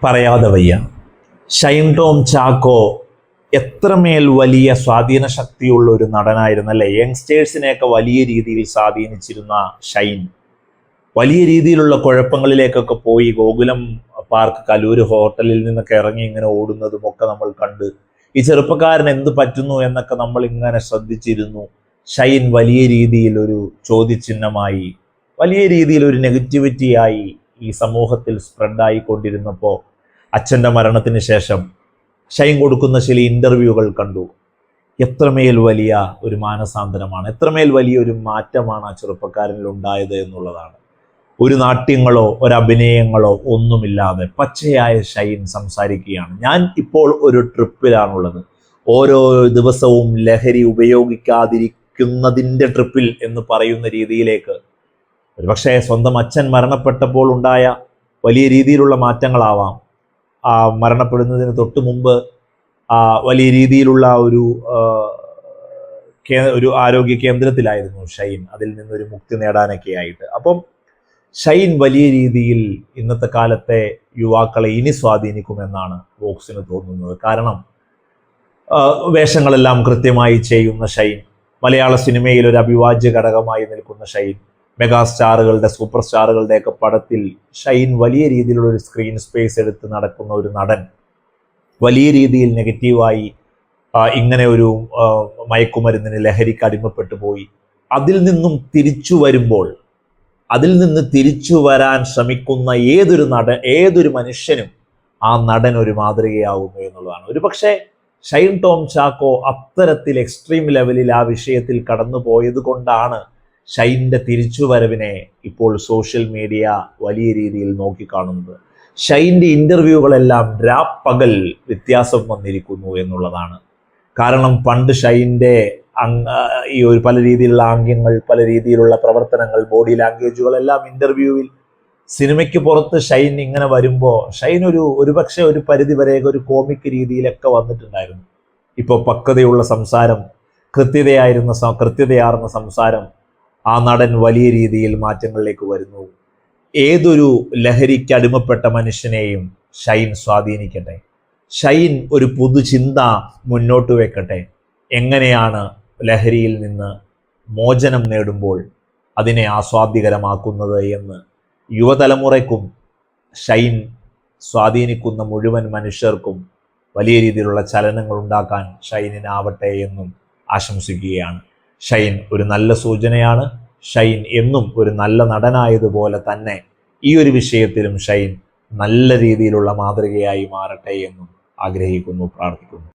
പറയാതെ വയ്യ. ഷൈൻ ടോം ചാക്കോ എത്രമേൽ വലിയ സ്വാധീന ശക്തിയുള്ള ഒരു നടനായിരുന്നു അല്ലേ. യങ്സ്റ്റേഴ്സിനെയൊക്കെ വലിയ രീതിയിൽ സ്വാധീനിച്ചിരുന്ന ഷൈൻ വലിയ രീതിയിലുള്ള കുഴപ്പങ്ങളിലേക്കൊക്കെ പോയി ഗോകുലം പാർക്ക് കലൂര് ഹോട്ടലിൽ നിന്നൊക്കെ ഇറങ്ങി ഇങ്ങനെ ഓടുന്നതും ഒക്കെ നമ്മൾ കണ്ട് ഈ ചെറുപ്പക്കാരൻ എന്ത് പറ്റുന്നു എന്നൊക്കെ നമ്മൾ ഇങ്ങനെ ശ്രദ്ധിച്ചിരുന്നു. ഷൈൻ വലിയ രീതിയിൽ ഒരു ചോദ്യചിഹ്നമായി, വലിയ രീതിയിൽ ഒരു നെഗറ്റിവിറ്റിയായി ഈ സമൂഹത്തിൽ സ്പ്രെഡായിക്കൊണ്ടിരുന്നപ്പോൾ അച്ഛൻ്റെ മരണത്തിന് ശേഷം ഷൈൻ കൊടുക്കുന്ന ചില ഇൻ്റർവ്യൂകൾ കണ്ടു. എത്രമേൽ വലിയ ഒരു മാനസാന്തരമാണ്, എത്രമേൽ വലിയൊരു മാറ്റമാണ് ആ ചെറുപ്പക്കാരനിൽ ഉണ്ടായത് എന്നുള്ളതാണ്. ഒരു നാട്യങ്ങളോ ഒരഭിനയങ്ങളോ ഒന്നുമില്ലാതെ പച്ചയായ ഷൈൻ സംസാരിക്കുകയാണ്. ഞാൻ ഇപ്പോൾ ഒരു ട്രിപ്പിലാണുള്ളത്, ഓരോ ദിവസവും ലഹരി ഉപയോഗിക്കാതിരിക്കുന്നതിൻ്റെ ട്രിപ്പിൽ എന്ന് പറയുന്ന രീതിയിലേക്ക് ഒരുപക്ഷെ സ്വന്തം അച്ഛൻ മരണപ്പെട്ടപ്പോൾ ഉണ്ടായ വലിയ രീതിയിലുള്ള മാറ്റങ്ങളാവാം. ആ മരണപ്പെടുന്നതിന് തൊട്ട് മുമ്പ് വലിയ രീതിയിലുള്ള ഒരു ആരോഗ്യ കേന്ദ്രത്തിലായിരുന്നു ഷൈൻ, അതിൽ നിന്നൊരു മുക്തി നേടാനൊക്കെ ആയിട്ട്. അപ്പം ഷൈൻ വലിയ രീതിയിൽ ഇന്നത്തെ കാലത്തെ യുവാക്കളെ ഇനി സ്വാധീനിക്കുമെന്നാണ് വോക്സിന് തോന്നുന്നത്. കാരണം വേഷങ്ങളെല്ലാം കൃത്യമായി ചെയ്യുന്ന ഷൈൻ, മലയാള സിനിമയിൽ ഒരു അവിഭാജ്യ ഘടകമായി നിൽക്കുന്ന ഷൈൻ, മെഗാസ്റ്റാറുകളുടെ സൂപ്പർ സ്റ്റാറുകളുടെയൊക്കെ പടത്തിൽ ഷൈൻ വലിയ രീതിയിലുള്ള ഒരു സ്ക്രീൻ സ്പേസ് എടുത്ത് നടക്കുന്ന ഒരു നടൻ, വലിയ രീതിയിൽ നെഗറ്റീവായി ഇങ്ങനെ ഒരു മയക്കുമരുന്നിന് ലഹരിക്ക് അടിമപ്പെട്ടു പോയി അതിൽ നിന്നും തിരിച്ചു വരാൻ ശ്രമിക്കുന്ന ഏതൊരു മനുഷ്യനും ആ നടൻ ഒരു മാതൃകയാവുന്നു എന്നുള്ളതാണ്. ഒരു പക്ഷേ ഷൈൻ ടോം ചാക്കോ അത്തരത്തിൽ എക്സ്ട്രീം ലെവലിൽ ആ വിഷയത്തിൽ കടന്നു പോയത് കൊണ്ടാണ് ഷൈൻ്റെ തിരിച്ചുവരവിനെ ഇപ്പോൾ സോഷ്യൽ മീഡിയ വലിയ രീതിയിൽ നോക്കിക്കാണുന്നത്. ഷൈൻ്റെ ഇൻ്റർവ്യൂകളെല്ലാം രാപ്പകൽ വ്യത്യാസം വന്നിരിക്കുന്നു എന്നുള്ളതാണ്. കാരണം പണ്ട് ഷൈൻ്റെ ഈ ഒരു പല രീതിയിലുള്ള ആംഗ്യങ്ങൾ, പല രീതിയിലുള്ള പ്രവർത്തനങ്ങൾ, ബോഡി ലാംഗ്വേജുകളെല്ലാം ഇൻ്റർവ്യൂവിൽ സിനിമയ്ക്ക് പുറത്ത് ഷൈൻ ഇങ്ങനെ വരുമ്പോൾ ഷൈൻ ഒരുപക്ഷെ ഒരു പരിധി വരെ ഒരു കോമിക് രീതിയിലൊക്കെ വന്നിട്ടുണ്ടായിരുന്നു. ഇപ്പോൾ പക്വതയുള്ള സംസാരം, കൃത്യതയാർന്ന സംസാരം, ആ നടൻ വലിയ രീതിയിൽ മാറ്റങ്ങളിലേക്ക് വരുന്നു. ഏതൊരു ലഹരിക്ക് അടിമപ്പെട്ട മനുഷ്യനെയും ഷൈൻ സ്വാധീനിക്കട്ടെ. ഷൈൻ ഒരു പുതുചിന്ത മുന്നോട്ട് വെക്കട്ടെ. എങ്ങനെയാണ് ലഹരിയിൽ നിന്ന് മോചനം നേടുമ്പോൾ അതിനെ ആസ്വാദ്യകരമാക്കുന്നത് എന്ന് യുവതലമുറയ്ക്കും ഷൈൻ സ്വാധീനിക്കുന്ന മുഴുവൻ മനുഷ്യർക്കും വലിയ രീതിയിലുള്ള ചലനങ്ങൾ ഉണ്ടാക്കാൻ ഷൈനിനാവട്ടെ എന്നും ആശംസിക്കുകയാണ്. ഷൈൻ ഒരു നല്ല സൂചനയാണ്. ഷൈൻ എന്നും ഒരു നല്ല നടനായതുപോലെ തന്നെ ഈ ഒരു വിഷയത്തിലും ഷൈൻ നല്ല രീതിയിലുള്ള മാതൃകയായി മാറട്ടെ എന്നും ആഗ്രഹിക്കുന്നു, പ്രാർത്ഥിക്കുന്നു.